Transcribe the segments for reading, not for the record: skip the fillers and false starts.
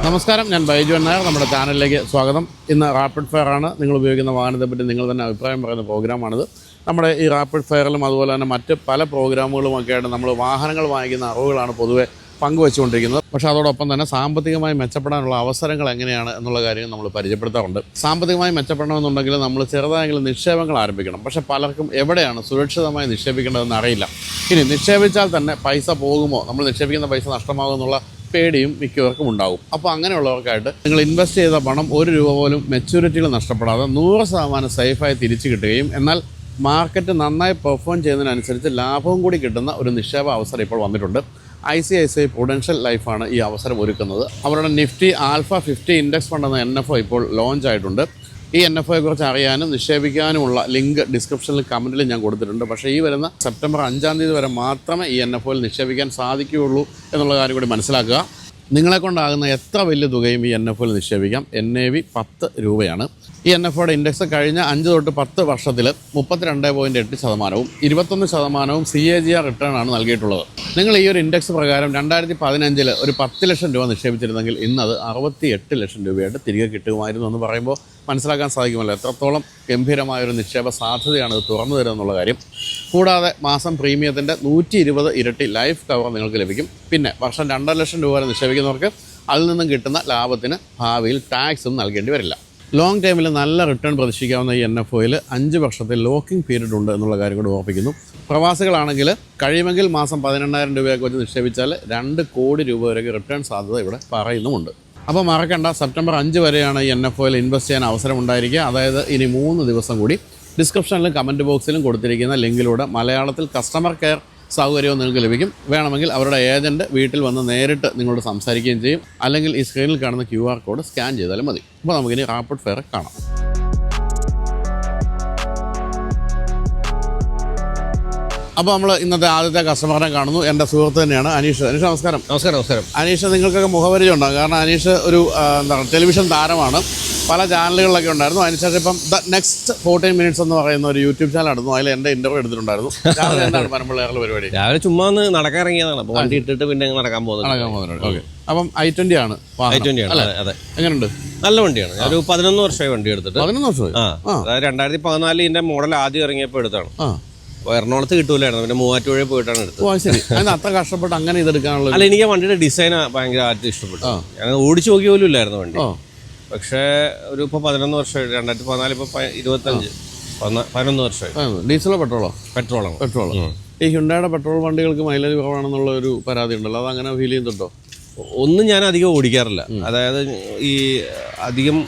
നമസ്കാരം, ഞാൻ ബൈജു നായർ. നമ്മുടെ ചാനലിലേക്ക് സ്വാഗതം. ഇന്ന് റാപ്പിഡ് ഫയർ ആണ്. നിങ്ങൾ ഉപയോഗിക്കുന്ന വാഹനത്തെപ്പറ്റി നിങ്ങൾ തന്നെ അഭിപ്രായം പറയുന്ന പ്രോഗ്രാമാണിത്. നമ്മുടെ ഈ റാപ്പിഡ് ഫയറിലും അതുപോലെ തന്നെ മറ്റ് പല പ്രോഗ്രാമുകളുമൊക്കെ ആയിട്ട് നമ്മൾ വാഹനങ്ങൾ വാങ്ങിക്കുന്ന അറിവുകളാണ് പൊതുവെ പങ്കുവെച്ചുകൊണ്ടിരിക്കുന്നത്. പക്ഷേ അതോടൊപ്പം തന്നെ സാമ്പത്തികമായി മെച്ചപ്പെടാനുള്ള അവസരങ്ങൾ എങ്ങനെയാണ് എന്നുള്ള കാര്യങ്ങൾ നമ്മൾ പരിചയപ്പെടുത്താറുണ്ട്. സാമ്പത്തികമായി മെച്ചപ്പെടണമെന്നുണ്ടെങ്കിൽ നമ്മൾ ചെറുതായെങ്കിലും നിക്ഷേപങ്ങൾ ആരംഭിക്കണം. പക്ഷേ പലർക്കും എവിടെയാണ് സുരക്ഷിതമായി നിക്ഷേപിക്കേണ്ടതെന്ന് അറിയില്ല. ഇനി നിക്ഷേപിച്ചാൽ തന്നെ പൈസ പോകുമോ, നമ്മൾ നിക്ഷേപിക്കുന്ന പൈസ നഷ്ടമാകുമെന്നുള്ള പേടിയും മിക്കവർക്കും ഉണ്ടാകും. അപ്പോൾ അങ്ങനെയുള്ളവർക്കായിട്ട് നിങ്ങൾ ഇൻവെസ്റ്റ് ചെയ്ത പണം 1 രൂപ പോലും മെച്യൂരിറ്റികൾ നഷ്ടപ്പെടാതെ 100% സേഫായി തിരിച്ചു കിട്ടുകയും എന്നാൽ മാർക്കറ്റ് നന്നായി പെർഫോം ചെയ്യുന്നതിനനുസരിച്ച് ലാഭവും കൂടി കിട്ടുന്ന ഒരു നിക്ഷേപ അവസരം ഇപ്പോൾ വന്നിട്ടുണ്ട്. ICICI പ്രൂഡൻഷ്യൽ ലൈഫാണ് ഈ അവസരം ഒരുക്കുന്നത്. അവരുടെ നിഫ്റ്റി ആൽഫ 50 ഇൻഡെക്സ് ഫണ്ട് എന്ന NFO ഇപ്പോൾ ലോഞ്ച് ആയിട്ടുണ്ട്. ഈ NFOയെ കുറിച്ച് അറിയാനും നിക്ഷേപിക്കാനുമുള്ള ലിങ്ക് ഡിസ്ക്രിപ്ഷനിൽ കമൻറ്റിൽ ഞാൻ കൊടുത്തിട്ടുണ്ട്. പക്ഷേ ഈ വരുന്ന സെപ്റ്റംബർ 5-ാം തീയതി വരെ മാത്രമേ ഈ NFOയിൽ നിക്ഷേപിക്കാൻ സാധിക്കുകയുള്ളൂ എന്നുള്ള കാര്യം കൂടി മനസ്സിലാക്കുക. നിങ്ങളെക്കൊണ്ടാകുന്ന എത്ര വലിയ തുകയും ഈ NFOയിൽ നിക്ഷേപിക്കാം. NAV 10 രൂപയാണ്. ഈ NFOയുടെ ഇൻഡെക്സ് കഴിഞ്ഞ 5 തൊട്ട് 10 വർഷത്തിൽ 32.8%, 21% CAGR റിട്ടേൺ ആണ് നൽകിയിട്ടുള്ളത്. നിങ്ങൾ ഈ ഒരു ഇൻഡെക്സ് പ്രകാരം 2015 ഒരു 10 ലക്ഷം രൂപ നിക്ഷേപിച്ചിരുന്നെങ്കിൽ ഇന്നത് 68 ലക്ഷം രൂപയായിട്ട് തിരികെ കിട്ടുമായിരുന്നു എന്ന് പറയുമ്പോൾ മനസ്സിലാക്കാൻ സാധിക്കുമല്ലോ എത്രത്തോളം ഗംഭീരമായൊരു നിക്ഷേപ സാധ്യതയാണ് ഇത് തുറന്നു തരുമെന്നുള്ള കാര്യം. കൂടാതെ മാസം പ്രീമിയത്തിൻ്റെ 120 ഇരട്ടി ലൈഫ് കവർ നിങ്ങൾക്ക് ലഭിക്കും. പിന്നെ വർഷം 2.5 ലക്ഷം രൂപ വരെ നിക്ഷേപിക്കുന്നവർക്ക് അതിൽ നിന്നും കിട്ടുന്ന ലാഭത്തിന് ഭാവിയിൽ ടാക്സും നൽകേണ്ടി വരില്ല. ലോങ് ടൈമിൽ നല്ല റിട്ടേൺ പ്രതീക്ഷിക്കാവുന്ന ഈ NFOയിൽ 5 വർഷത്തെ ലോക്കിംഗ് പീരീഡ് ഉണ്ട് എന്നുള്ള കാര്യം കൂടി ഓർപ്പിക്കുന്നു. പ്രവാസികളാണെങ്കിൽ കഴിയുമെങ്കിൽ മാസം 18,000 രൂപയൊക്കെ വെച്ച് നിക്ഷേപിച്ചാൽ 2 കോടി രൂപ വരെയൊക്കെ റിട്ടേൺ സാധ്യത ഇവിടെ പറയുന്നുമുണ്ട്. അപ്പോൾ മറക്കണ്ട, സെപ്റ്റംബർ 5 വരെയാണ് ഈ NFOയിൽ ഇൻവെസ്റ്റ് ചെയ്യാൻ അവസരം ഉണ്ടായിരിക്കുക. അതായത് ഇനി 3 ദിവസം കൂടി. ഡിസ്ക്രിപ്ഷനിലും കമൻറ്റ് ബോക്സിലും കൊടുത്തിരിക്കുന്ന ലിങ്കിലൂടെ മലയാളത്തിൽ കസ്റ്റമർ കെയർ സൗകര്യവും നിങ്ങൾക്ക് ലഭിക്കും. വേണമെങ്കിൽ അവരുടെ ഏജൻറ്റ് വീട്ടിൽ വന്ന് നേരിട്ട് നിങ്ങളോട് സംസാരിക്കുകയും ചെയ്യും. അല്ലെങ്കിൽ ഈ സ്ക്രീനിൽ കാണുന്ന QR കോഡ് സ്കാൻ ചെയ്താലും മതി. അപ്പോൾ നമുക്കിനി റാപ്പിഡ് ഫയർ കാണാം. അപ്പോൾ നമ്മൾ ഇന്നത്തെ ആദ്യത്തെ കസ്റ്റമറിനെ കാണുന്നു. എൻ്റെ സുഹൃത്ത് തന്നെയാണ് അനീഷ്. അനീഷ് നമസ്കാരം. നമസ്കാരം. അനീഷ്, നിങ്ങൾക്കൊക്കെ മുഖപരിചയം ഉണ്ടാകും. കാരണം അനീഷ് ഒരു ടെലിവിഷൻ താരമാണ്. പല ചാനലുകളിലൊക്കെ ഉണ്ടായിരുന്നു. അതിനുശേഷം ഇപ്പം ദ നെക്സ്റ്റ് 14 മിനിറ്റ്സ് എന്ന് പറയുന്ന ഒരു യൂട്യൂബ് ചാനൽ നടന്നു. അതിൽ എൻ്റെ ഇൻ്റർവ്യൂ എടുത്തിട്ടുണ്ടായിരുന്നു. രാവിലെ എന്താണ് പരമ്പളയാറുള്ള പരിപാടി? രാവിലെ ചുമ്മാ ഒന്ന് നടക്കാൻ ഇറങ്ങിയതാണ്. അപ്പോൾ വണ്ടി ഇട്ടിട്ട് പിന്നെ നടക്കാൻ പോകുന്നത്. ഓക്കെ. അപ്പം I20 ആണ്. അതെ. എങ്ങനെയുണ്ട്? നല്ല വണ്ടിയാണ്. ഞാനൊരു 11 വർഷമായി വണ്ടി എടുത്തിട്ട്. 11 വർഷമായി? അതായത് 2014 ഇതിന്റെ മോഡൽ ആദ്യം ഇറങ്ങിയപ്പോൾ എടുത്താണ്. എറണാകുളത്ത് കിട്ടൂലായിരുന്നു. പിന്നെ മൂവാറ്റുപുഴ പോയിട്ടാണ് എടുത്തത്. ശരി. അത്ര കഷ്ടപ്പെട്ട് അങ്ങനെ ഇതെടുക്കാനുള്ള? അല്ല, എനിക്ക് വണ്ടിയുടെ ഡിസൈൻ ഭയങ്കര ആദ്യം ഇഷ്ടപ്പെട്ടു. ഞാൻ ഓടിച്ചു നോക്കിയ പോലും ഇല്ലായിരുന്നു വണ്ടി. പക്ഷേ ഒരു ഇപ്പോൾ 11 വർഷമായി. 2014 ഇപ്പോൾ 25 11 വർഷമായി. ഡീസലോ പെട്രോളോ? പെട്രോളാണ്. ഈ ഹ്യുണ്ടായുടെ പെട്രോൾ വണ്ടികൾക്ക് മൈലേജ് കുറവാണെന്നുള്ള ഒരു പരാതി ഉണ്ടല്ലോ, അത് അങ്ങനെ ഫീൽ ചെയ്യുന്നുണ്ടോ? ഒന്നും ഞാൻ അധികം ഓടിക്കാറില്ല. അതായത് ഈ അധികം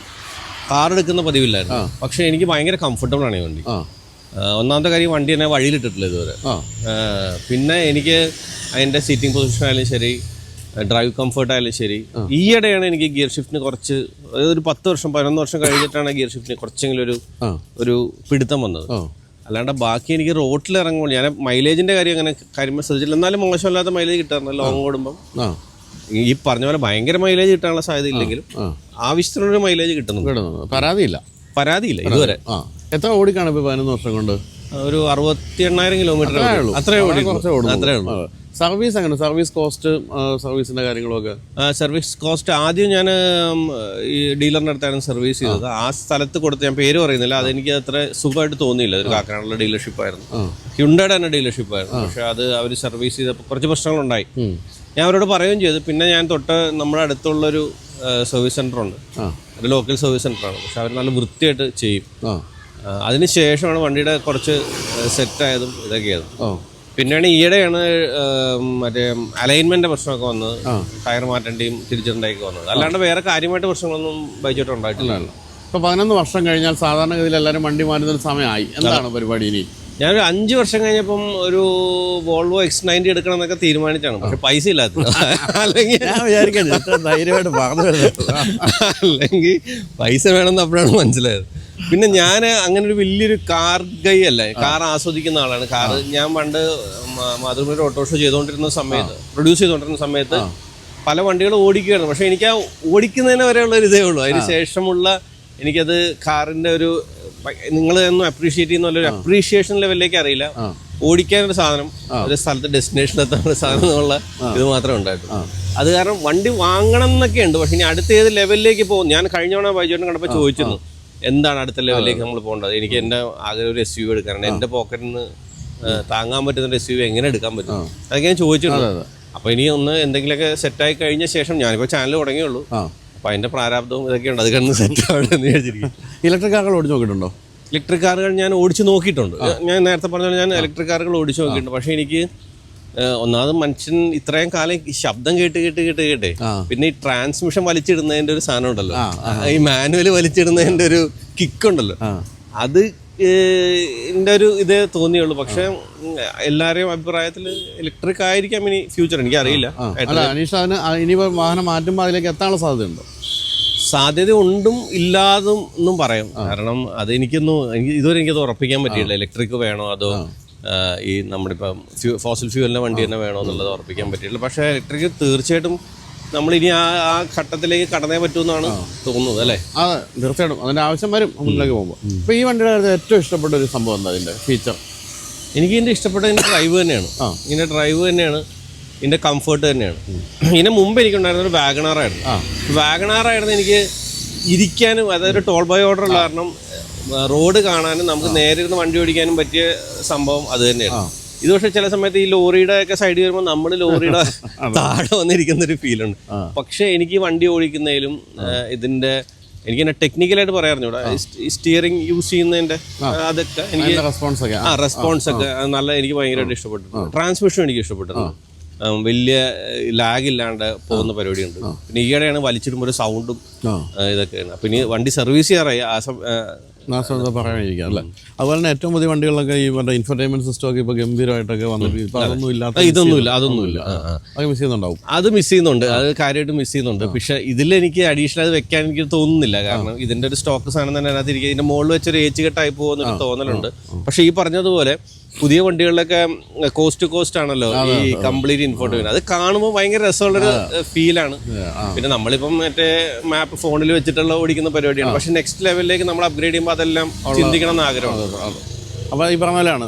കാർ എടുക്കുന്ന പതിവില്ലായിരുന്നു. പക്ഷെ എനിക്ക് ഭയങ്കര കംഫർട്ടബിൾ ആണ് ഈ വണ്ടി. ഒന്നാമത്തെ കാര്യം, വണ്ടി തന്നെ വഴിയിലിട്ടിട്ടില്ല ഇതുവരെ. പിന്നെ എനിക്ക് അതിൻ്റെ സീറ്റിംഗ് പൊസിഷൻ ആയാലും ശരി, ഡ്രൈവ് കംഫർട്ട് ആയാലും ശരി. ഈയിടെയാണ് എനിക്ക് ഗിയർ ഷിഫ്റ്റിന് കുറച്ച്, ഒരു 11 വർഷം കഴിഞ്ഞിട്ടാണ് ഗിയർ ഷിഫ്റ്റിന് കുറച്ചെങ്കിലും ഒരു പിടുത്തം വന്നത്. അല്ലാണ്ട് ബാക്കി എനിക്ക് റോട്ടിൽ ഇറങ്ങുമ്പോൾ ഞാൻ മൈലേജിന്റെ കാര്യം അങ്ങനെ കാര്യങ്ങൾ ശ്രദ്ധിച്ചില്ല. എന്നാലും മോശമല്ലാത്ത മൈലേജ് കിട്ടാറുണ്ട് ലോങ് ഓടുമ്പം. ഈ പറഞ്ഞ പോലെ ഭയങ്കര മൈലേജ് കിട്ടാനുള്ള സാധ്യത ഇല്ലെങ്കിലും ആവശ്യത്തിനൊരു മൈലേജ് കിട്ടുന്നു. പരാതിയില്ല ഇതുവരെ. എത്ര ഓടിക്കാണ് ഇപ്പോൾ 11 വർഷം കൊണ്ട്? ഒരു 68,000 കിലോമീറ്റർ. അത്രേ ഉള്ളൂ. സർവീസ് എങ്ങനെ? സർവീസ് കോസ്റ്റ്, സർവീസിന്റെ കാര്യങ്ങളൊക്കെ? സർവീസ് കോസ്റ്റ് ആദ്യം ഞാൻ ഈ ഡീലറിന്റെ അടുത്തായിരുന്നു സർവീസ് ചെയ്തത്. ആ സ്ഥലത്ത് കൊടുത്ത്, ഞാൻ പേര് പറയുന്നില്ല, അതെനിക്ക് അത്ര സുഖമായിട്ട് തോന്നിയില്ല. ഒരു കാക്കനാടുള്ള ഡീലർഷിപ്പായിരുന്നു, ഹ്യുണ്ടായുടെ തന്നെ ഡീലർഷിപ്പായിരുന്നു. പക്ഷെ അത് അവർ സർവീസ് ചെയ്തപ്പോൾ കുറച്ച് പ്രശ്നങ്ങളുണ്ടായി. ഞാൻ അവരോട് പറയുകയും ചെയ്തു. പിന്നെ ഞാൻ നമ്മുടെ അടുത്തുള്ളൊരു സർവീസ് സെൻ്ററുണ്ട്, ഒരു ലോക്കൽ സർവീസ് സെൻ്ററാണ്. പക്ഷെ അവർ നല്ല വൃത്തിയായിട്ട് ചെയ്യും. അതിന് ശേഷമാണ് വണ്ടിയുടെ കുറച്ച് സെറ്റായതും ഇതൊക്കെയായിരുന്നു. പിന്നെയാണ് ഈയിടെയാണ് മറ്റേ അലൈൻമെന്റ് പ്രശ്നമൊക്കെ വന്നത്, ടയർ മാറ്റേണ്ടിയും തിരിച്ചിടേണ്ടിയൊക്കെ വന്നത്. അല്ലാണ്ട് വേറെ കാര്യമായിട്ട് പ്രശ്നങ്ങളൊന്നും ബൈജോട്ട് ഉണ്ടായിട്ടില്ല. ഇപ്പോൾ 11 വർഷം കഴിഞ്ഞാൽ സാധാരണഗതിയിൽ എല്ലാവരും വണ്ടി മാറ്റുന്ന സമയമായി. എന്താണ് പരിപാടി ഇനി? ഞാനൊരു 5 വർഷം കഴിഞ്ഞപ്പം ഒരു വോൾവോ X90 എടുക്കണം എന്നൊക്കെ തീരുമാനിച്ചാണ്. പക്ഷെ പൈസ ഇല്ലാത്ത, അല്ലെങ്കിൽ ധൈര്യമായിട്ട് പറഞ്ഞു, അല്ലെങ്കിൽ പൈസ വേണമെന്ന് അപ്പോഴാണ് മനസ്സിലായത്. പിന്നെ ഞാൻ അങ്ങനെ ഒരു വലിയൊരു കാർ ഗൈ അല്ല, കാർ ആസ്വദിക്കുന്ന ആളാണ്. കാർ ഞാൻ പണ്ട് മാതൃഭൂമിയുടെ ഓട്ടോ ഷോ ചെയ്തുകൊണ്ടിരുന്ന സമയത്ത്, പ്രൊഡ്യൂസ് ചെയ്തുകൊണ്ടിരുന്ന സമയത്ത് പല വണ്ടികൾ ഓടിക്കുകയായിരുന്നു. പക്ഷെ എനിക്ക് ആ ഓടിക്കുന്നതിന് വരെയുള്ള ഒരു ഇതേ ഉള്ളൂ. അതിന് ശേഷമുള്ള എനിക്കത് കാറിൻ്റെ ഒരു, നിങ്ങൾ ഒന്നും അപ്രീഷിയേറ്റ് ചെയ്യുന്ന ഒരു അപ്രീഷിയേഷൻ ലെവലിലേക്ക് അറിയില്ല. ഓടിക്കാനൊരു സാധനം, ഒരു സ്ഥലത്ത് ഡെസ്റ്റിനേഷൻ എത്താൻ ഒരു സാധനം എന്നുള്ള ഇത് മാത്രമേ ഉണ്ടായിട്ടുള്ളൂ. അത് കാരണം വണ്ടി വാങ്ങണം എന്നൊക്കെ ഉണ്ട്. പക്ഷെ ഇനി അടുത്ത ഏത് ലെവലിലേക്ക് പോകും? ഞാൻ കഴിഞ്ഞ തവണ ബൈജോട്ടൻ കണ്ടപ്പോൾ ചോദിച്ചിരുന്നു എന്താണ് അടുത്ത ലെവലിലേക്ക് നമ്മൾ പോകേണ്ടത്. എനിക്ക് എൻ്റെ ആഗ്രഹം ഒരു SUV എടുക്കാറുണ്ട്. എൻ്റെ പോക്കറ്റിൽ നിന്ന് താങ്ങാൻ പറ്റുന്ന SUV എങ്ങനെ എടുക്കാൻ പറ്റും അതൊക്കെ ഞാൻ ചോദിച്ചിട്ടുണ്ട്. അപ്പോൾ ഇനി ഒന്ന് എന്തെങ്കിലുമൊക്കെ സെറ്റായി കഴിഞ്ഞ ശേഷം, ഞാനിപ്പോൾ ചാനൽ തുടങ്ങിയുള്ളൂ, അപ്പോൾ അതിൻ്റെ പ്രാരാബ്ദവും ഇതൊക്കെ ഉണ്ട്. അത് കണ്ട് സെറ്റ് ആവണമെന്ന് വിചാരിച്ചിരിക്കും. ഇലക്ട്രിക് കാറുകൾ ഓടിച്ച് നോക്കിയിട്ടുണ്ടോ? ഇലക്ട്രിക് കാറുകൾ ഞാൻ ഓടിച്ച് നോക്കിയിട്ടുണ്ട്. ഞാൻ നേരത്തെ പറഞ്ഞ ഞാൻ ഇലക്ട്രിക് കാറുകൾ ഓടിച്ച് നോക്കിയിട്ടുണ്ട്. പക്ഷേ എനിക്ക് ഒന്നാമത് മനുഷ്യൻ ഇത്രയും കാലം ഈ ശബ്ദം കേട്ട് പിന്നെ ഈ ട്രാൻസ്മിഷൻ വലിച്ചിടുന്നതിൻ്റെ ഒരു സാധനം ഉണ്ടല്ലോ, ഈ മാനുവൽ വലിച്ചിടുന്നതിൻ്റെ ഒരു കിക്കുണ്ടല്ലോ, അത് എൻ്റെ ഒരു ഇതേ തോന്നിയുള്ളൂ. പക്ഷെ എല്ലാവരെയും അഭിപ്രായത്തിൽ ഇലക്ട്രിക് ആയിരിക്കാം ഇനി ഫ്യൂച്ചർ, എനിക്കറിയില്ല. ഇനിയിപ്പോൾ വാഹനം മാറ്റുമ്പോൾ അതിലേക്ക് എത്താനുള്ള സാധ്യതയുണ്ടോ? സാധ്യത ഉണ്ടും ഇല്ലാതും എന്നും പറയാം. കാരണം അത് ഇതുവരെ എനിക്കത് ഉറപ്പിക്കാൻ പറ്റിയില്ല. ഇലക്ട്രിക് വേണോ അതോ ഈ നമ്മുടെ ഇപ്പം ഫോസിൽ ഫ്യൂവലിൻ്റെ വണ്ടി തന്നെ വേണോ എന്നുള്ളത് ഉറപ്പിക്കാൻ പറ്റിയില്ല. പക്ഷേ ഇലക്ട്രിക് തീർച്ചയായിട്ടും നമ്മളിനി ആ ഘട്ടത്തിലേക്ക് കടന്നേ പറ്റുമെന്നാണ് തോന്നുന്നത്, അല്ലേ? അതെ, തീർച്ചയായിട്ടും അതിൻ്റെ ആവശ്യം വരും മുന്നിലേക്ക് പോകുമ്പോൾ. ഇപ്പോൾ ഈ വണ്ടിയുടെ കാര്യത്തിൽ ഏറ്റവും ഇഷ്ടപ്പെട്ട ഒരു സംഭവം എന്താ അതിൻ്റെ ഫീച്ചർ? എനിക്ക് ഇതിൻ്റെ ഇഷ്ടപ്പെട്ട ഇതിൻ്റെ ഡ്രൈവ് തന്നെയാണ്. ഇതിൻ്റെ ഡ്രൈവ് തന്നെയാണ്, ഇതിൻ്റെ കംഫർട്ട് തന്നെയാണ്. ഇതിന് മുമ്പ് എനിക്കുണ്ടായിരുന്നൊരു വാഗണാറായിരുന്നു. വാഗണാറായിരുന്നു എനിക്ക് ഇരിക്കാനും, അതായത് ടോൾ ബൈ ഓർഡർ ഉള്ള കാരണം റോഡ് കാണാനും നമുക്ക് നേരെ ഇരുന്ന് വണ്ടി ഓടിക്കാനും പറ്റിയ സംഭവം അത് തന്നെയാണ്. ഇത് പക്ഷേ ചില സമയത്ത് ഈ ലോറിയുടെ ഒക്കെ സൈഡിൽ വരുമ്പോൾ നമ്മൾ ലോറിയുടെ താഴെ വന്നിരിക്കുന്ന ഒരു ഫീലുണ്ട്. പക്ഷേ എനിക്ക് വണ്ടി ഓടിക്കുന്നതിലും ഇതിൻ്റെ എനിക്ക് ടെക്നിക്കലായിട്ട് പറയാറുണ്ട്, സ്റ്റിയറിംഗ് യൂസ് ചെയ്യുന്നതിൻ്റെ അതൊക്കെ എനിക്ക് റെസ്പോൺസ് ഒക്കെ നല്ല എനിക്ക് ഭയങ്കരമായിട്ട് ഇഷ്ടപ്പെട്ടു. ട്രാൻസ്മിഷൻ എനിക്ക് ഇഷ്ടപ്പെട്ടു. വലിയ ലാഗ് ഇല്ലാണ്ട് പോകുന്ന പരിപാടിയുണ്ട്. പിന്നെ ഈയിടെയാണ് വലിച്ചിടുമ്പോൾ ഒരു സൗണ്ടും ഇതൊക്കെയാണ്. അപ്പം ഇനി വണ്ടി സർവീസ് ചെയ്യാറായി പറയാനിരിക്കാം അല്ലേ? അതുപോലെ തന്നെ ഏറ്റവും പുതിയ വണ്ടികളിലൊക്കെ ഈ ഇൻഫർടൈൻമെന്റ് സിസ്റ്റം ഒക്കെ ഇപ്പോൾ ഗംഭീരമായിട്ടൊക്കെ വന്നിട്ട് ഇപ്പം ഇതൊന്നുമില്ല അത് മിസ് ചെയ്യുന്നുണ്ടാവും. അത് മിസ് ചെയ്യുന്നുണ്ട്, അത് കാര്യമായിട്ട് മിസ് ചെയ്യുന്നുണ്ട്. പക്ഷെ ഇതിലെനിക്ക് അഡീഷണൽ അത് വെക്കാൻ എനിക്ക് തോന്നുന്നില്ല. കാരണം ഇതിൻ്റെ ഒരു സ്റ്റോക്ക് സാധനം തന്നെ അതിനകത്ത് ഇരിക്കുക. ഇതിൻ്റെ മുകളിൽ വെച്ചൊരു ഏച്ച് കെട്ടായി പോകുന്നൊരു തോന്നലുണ്ട്. പക്ഷെ ഈ പറഞ്ഞതുപോലെ പുതിയ വണ്ടികളിലൊക്കെ കോസ്റ്റ് ടു കോസ്റ്റ് ആണല്ലോ ഈ കംപ്ലീറ്റ് ഇൻഫോർട്ടൈൻമെന്റ്. അത് കാണുമ്പോൾ ഭയങ്കര രസമുള്ളൊരു ഫീലാണ്. പിന്നെ നമ്മളിപ്പം മറ്റേ മാപ്പ് ഫോണിൽ വെച്ചിട്ടുള്ള ഓടിക്കുന്ന പരിപാടിയാണ്. പക്ഷെ നെക്സ്റ്റ് ലെവലിലേക്ക് നമ്മൾ അപ്ഗ്രേഡ് ചെയ്യുമ്പോൾ അതെല്ലാം ചിന്തിക്കണം എന്ന് ആഗ്രഹമാണ്. അപ്പോൾ ഈ പറഞ്ഞ പോലെയാണ്,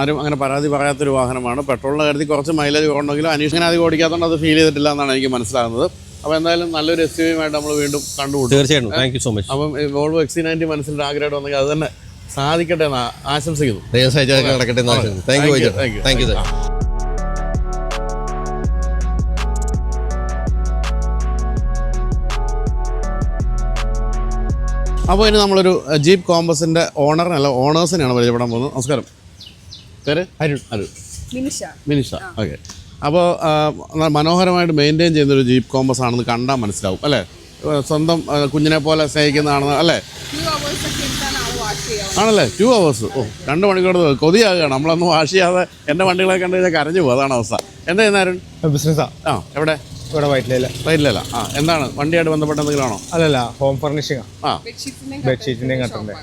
ആരും അങ്ങനെ പരാതി പറയാത്തൊരു വാഹനമാണ്. പെട്രോളിൻ്റെ കാര്യത്തിൽ കുറച്ച് മൈലേജ് കുറവുണ്ടെങ്കിലും അനീഷിങ്ങനെ അധികം ഓടിക്കാത്തതുകൊണ്ട് അത് ഫീൽ ചെയ്തിട്ടില്ല എന്നാണ് എനിക്ക് മനസ്സിലാകുന്നത്. അപ്പോൾ എന്തായാലും നല്ലൊരു SUV ആയിട്ട് നമ്മൾ വീണ്ടും കണ്ടുപിടിക്കും. തീർച്ചയായിട്ടും, താങ്ക് യു സോ മച്ച്. അപ്പം വോൾവോ XC90 മനസ്സിൻ്റെ ആഗ്രഹമായിട്ട് വന്നെങ്കിൽ അത് തന്നെ സാധിക്കട്ടെ എന്ന് ആശംസിക്കുന്നു. അപ്പോൾ ഇനി നമ്മളൊരു ജീപ്പ് കോമ്പസിൻ്റെ ഓണേഴ്സിനെയാണ് പരിചയപ്പെടാൻ പോകുന്നത്. നമസ്കാരം, പേര്? അരുൺ. മിനിഷ. ഓക്കെ. അപ്പോൾ മനോഹരമായിട്ട് മെയിൻറ്റെയിൻ ചെയ്യുന്നൊരു ജീപ്പ് കോമ്പസ് ആണെന്ന് കണ്ടാൽ മനസ്സിലാവും, അല്ലേ? സ്വന്തം കുഞ്ഞിനെ പോലെ സ്നേഹിക്കുന്നതാണെന്ന്, അല്ലേ? ആണല്ലേ? 2 hours. 2 മണിക്കൂർ കൊതിയാകുകയാണ്. നമ്മളൊന്നും വാഷ് ചെയ്യാതെ എൻ്റെ വണ്ടികളെ കണ്ടു കഴിഞ്ഞാൽ കരഞ്ഞു പോകും. അതാണ് അവസ്ഥ. എന്താ ചെയ്യുന്നാരും? ബിസിനസ്സാ. എവിടെ? ഇവിടെ വൈറ്റിലല്ല. എന്താണ് വണ്ടിയായിട്ട് ബന്ധപ്പെട്ട എന്തെങ്കിലും ആണോ? അല്ലല്ല, ഹോം ഫർണിഷിംഗ്. ബെഡ്ഷീറ്റിന്റെയും കട്ടന്റെ.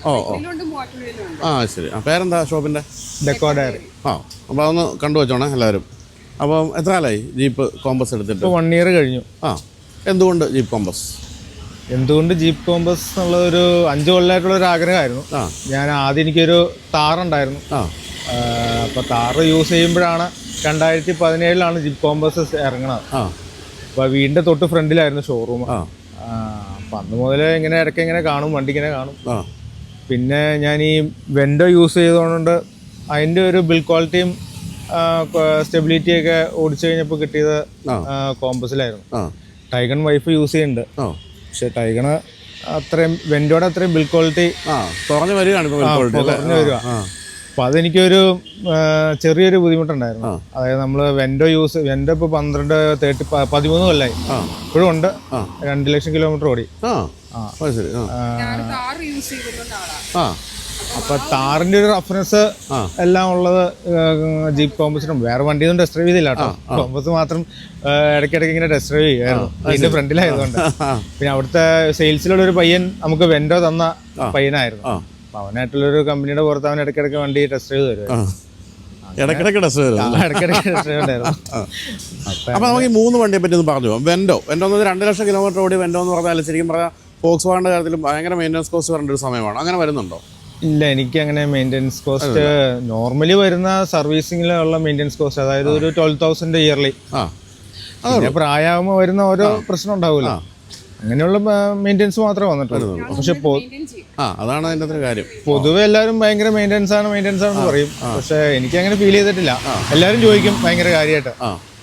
ശരി. പേരെന്താ ഷോപ്പിൻ്റെ? Deco Dairy. അപ്പോൾ അതൊന്ന് കണ്ടുവച്ചോണേ എല്ലാവരും. അപ്പം എത്ര കാലമായി ജീപ്പ് കോമ്പസ് എടുത്തിട്ട്? 1 year കഴിഞ്ഞു. എന്തുകൊണ്ട് ജീപ്പ് കോമ്പസ്? എന്തുകൊണ്ട് ജീപ്പ് കോമ്പസ് എന്നുള്ളതൊരു 5 കൊല്ലമായിട്ടുള്ളൊരു ആഗ്രഹമായിരുന്നു. ഞാൻ ആദ്യം എനിക്കൊരു താറുണ്ടായിരുന്നു. അപ്പോൾ താറ് യൂസ് ചെയ്യുമ്പോഴാണ് 2017 ജീപ്പ് കോമ്പസ് ഇറങ്ങണത്. അപ്പോൾ വീടിൻ്റെ തൊട്ട് ഫ്രണ്ടിലായിരുന്നു ഷോറൂം. അപ്പം അന്ന് മുതൽ ഇങ്ങനെ ഇടയ്ക്ക് ഇങ്ങനെ കാണും, വണ്ടി ഇങ്ങനെ കാണും. പിന്നെ ഞാൻ ഈ വെൻഡോ യൂസ് ചെയ്തുകൊണ്ട് അതിൻ്റെ ഒരു ബിൽഡ് ക്വാളിറ്റിയും സ്റ്റെബിലിറ്റിയൊക്കെ ഓടിച്ചു കഴിഞ്ഞപ്പോൾ കിട്ടിയത് കോമ്പസിലായിരുന്നു. ടൈഗൺ വൈഫ് യൂസ് ചെയ്യുന്നുണ്ട്. പക്ഷെ ടൈഗണ് അത്രയും വെൻഡോടെ അത്രയും ബിൽഡ് ക്വാളിറ്റി കുറഞ്ഞു വരിക. അപ്പോൾ അതെനിക്കൊരു ചെറിയൊരു ബുദ്ധിമുട്ടുണ്ടായിരുന്നു. അതായത് നമ്മൾ വെൻഡോ ഇപ്പോൾ 13 കൊല്ലമായി ഇപ്പോഴും ഉണ്ട്. 2 ലക്ഷം കിലോമീറ്റർ ഓടി. അപ്പൊ താറിന്റെ ഒരു റഫറൻസ് എല്ലാം ഉള്ളത് ജീപ്പ് കോമ്പസിനും. വേറെ വണ്ടിയൊന്നും ടെസ്റ്റ് ഡ്രൈവ് ചെയ്തില്ല കേട്ടോ. കോമ്പസ് മാത്രം ഇടയ്ക്കിടയ്ക്ക് ഇങ്ങനെ ടെസ്റ്റ് ഡ്രൈവ് ചെയ്യുമായിരുന്നു ഇതിന്റെ ഫ്രണ്ടിലായതുകൊണ്ട്. പിന്നെ അവിടുത്തെ സെയിൽസിലുള്ള ഒരു പയ്യൻ നമുക്ക് വെൻഡോ തന്ന പയ്യനായിരുന്നു. അപ്പൊ അവനായിട്ടുള്ളൊരു കമ്പനിയുടെ പുറത്ത് അവൻ ഇടയ്ക്കിടയ്ക്ക് വണ്ടി ടെസ്റ്റ് ഡ്രൈവ് തരുമായിരുന്നു. ഇടയ്ക്കിടയ്ക്ക് ടെസ്റ്റ് ഉണ്ടായിരുന്നു. അപ്പൊ നമുക്ക് ഈ 3 വണ്ടിയെ പറ്റി ഒന്ന് പറഞ്ഞു. വെൻഡോ എന്ന് 2 ലക്ഷം കിലോമീറ്റർ ഓടി വെൻഡോ എന്ന് പറഞ്ഞാൽ ശരിക്കും പറഞ്ഞാൽ ഫോക്സ് വാഗണിന്റെ കാര്യത്തിലും ഭയങ്കര മെയിൻ്റനൻസ് കോസ്റ്റ് വരേണ്ട ഒരു സമയമാണ്. അങ്ങനെ വരുന്നുണ്ടോ? ഇല്ല, എനിക്ക് അങ്ങനെ മെയിൻ്റെനൻസ് കോസ്റ്റ് നോർമലി വരുന്ന സർവീസിങ്ങിലുള്ള മെയിൻ്റെനൻസ് കോസ്റ്റ്, അതായത് ഒരു 12,000 ഇയർലി. ആ പിന്നെ പ്രായമാകുമ്പോൾ വരുന്ന ഓരോ പ്രശ്നം ഉണ്ടാവില്ല, അങ്ങനെയുള്ള മെയിൻ്റെനൻസ് മാത്രമേ വന്നിട്ടുള്ളൂ. പക്ഷെ അതാണ് അതിൻ്റെ അത്ര കാര്യം. പൊതുവെ എല്ലാവരും ഭയങ്കര മെയിൻ്റെനൻസ് ആണെന്ന് പറയും, പക്ഷെ എനിക്ക് അങ്ങനെ ഫീൽ ചെയ്തിട്ടില്ല. എല്ലാവരും ചോദിക്കും ഭയങ്കര കാര്യമായിട്ട്,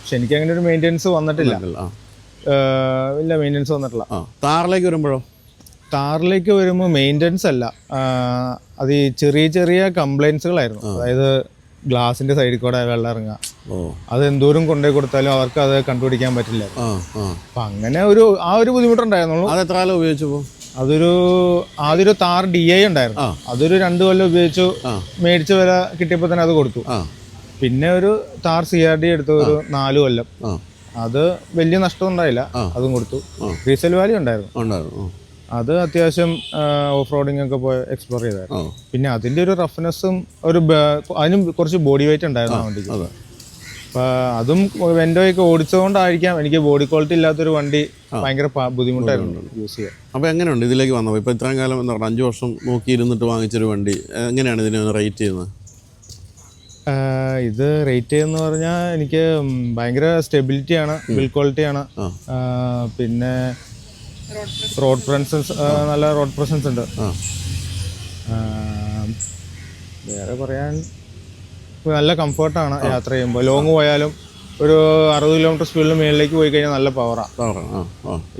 പക്ഷെ എനിക്ക് അങ്ങനെ ഒരു മെയിൻ്റെനൻസ് വന്നിട്ടില്ല. ഇല്ല, മെയിൻ്റെനൻസ് വന്നിട്ടില്ല. താറിലേക്ക് വരുമ്പോഴോ? താറിലേക്ക് വരുമ്പോൾ മെയിൻ്റെനൻസ് അല്ല, അത് ഈ ചെറിയ ചെറിയ കംപ്ലൈൻസുകളായിരുന്നു. അതായത് ഗ്ലാസിന്റെ സൈഡിൽ കൂടെ വെള്ളം ഇറങ്ങുക, അത് എന്തോരം കൊണ്ടുപോയി കൊടുത്താലും അവർക്ക് അത് കണ്ടുപിടിക്കാൻ പറ്റില്ല. അപ്പൊ അങ്ങനെ ആ ഒരു ബുദ്ധിമുട്ടുണ്ടായിരുന്നുള്ളൂ. അത് എത്ര കാലം ഉപയോഗിച്ചു? ആദ്യം ഒരു താർ DI ഉണ്ടായിരുന്നു, അതൊരു 2 കൊല്ലം ഉപയോഗിച്ചു. മേടിച്ച വില കിട്ടിയപ്പോൾ തന്നെ അത് കൊടുത്തു. പിന്നെ ഒരു താർ CRD എടുത്തു, ഒരു 4 കൊല്ലം. അത് വലിയ നഷ്ടം ഉണ്ടായില്ല, അതും കൊടുത്തു. റീസെൽ വാല്യൂ ഉണ്ടായിരുന്നു. അത് അത്യാവശ്യം ഓഫ് റോഡിങ് ഒക്കെ പോയി എക്സ്പ്ലോർ ചെയ്തായിരുന്നു. പിന്നെ അതിന്റെ ഒരു റഫ്നെസ്സും അതിനും കുറച്ച് ബോഡി വെയിറ്റ് ഉണ്ടായിരുന്നു ആ വണ്ടിക്ക്. അപ്പൊ അതും വെൻഡോയൊക്കെ ഓടിച്ചതുകൊണ്ടായിരിക്കാം എനിക്ക് ബോഡി ക്വാളിറ്റി ഇല്ലാത്തൊരു വണ്ടി ഭയങ്കര ബുദ്ധിമുട്ടായിരുന്നു യൂസ് ചെയ്യാൻ. അപ്പോൾ എങ്ങനെയുണ്ട് ഇതിലേക്ക് വന്നപ്പോൾ? ഇപ്പോൾ ഇത്രയും കാലം എന്താ പറയുക, 5 വർഷം നോക്കിയിരുന്നിട്ട് വാങ്ങിച്ചൊരു വണ്ടി എങ്ങനെയാണ് ഇതിനെ റേറ്റ് ചെയ്യുന്നത്? ഇത് റേറ്റ് ചെയ്യുന്ന പറഞ്ഞാൽ എനിക്ക് ഭയങ്കര സ്റ്റെബിലിറ്റിയാണ്, ബിൽഡ് ക്വാളിറ്റിയാണ്, പിന്നെ റോഡ് പ്രസൻസ്, നല്ല റോഡ് പ്രസൻസ് ഉണ്ട്. വേറെ പറയാൻ നല്ല കംഫർട്ടാണ് യാത്ര ചെയ്യുമ്പോൾ. ലോങ് പോയാലും ഒരു 60 കിലോമീറ്റർ സ്പീഡിൽ മേളിലേക്ക് പോയി കഴിഞ്ഞാൽ നല്ല പവറാണ്.